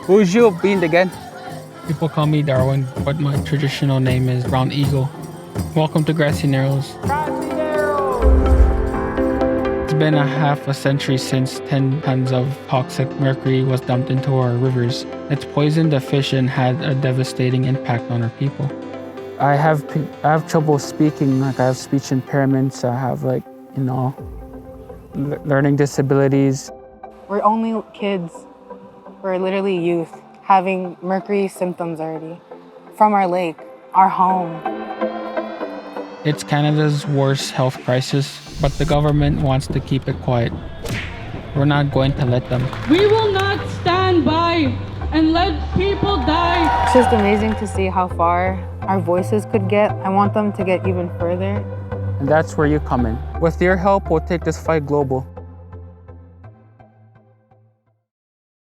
Who's you being again? People call me Darwin, but my traditional name is Brown Eagle. Welcome to Grassy Narrows. It's been a half a century since 10 tons of toxic mercury was dumped into our rivers. It's poisoned the fish and had a devastating impact on our people. I have trouble speaking, like I have speech impairments, I have learning disabilities. We're only kids. We're literally youth having mercury symptoms already from our lake, our home. It's Canada's worst health crisis, but the government wants to keep it quiet. We're not going to let them. We will not stand by and let people die. It's just amazing to see how far our voices could get. I want them to get even further. And that's where you come in. With your help, we'll take this fight global.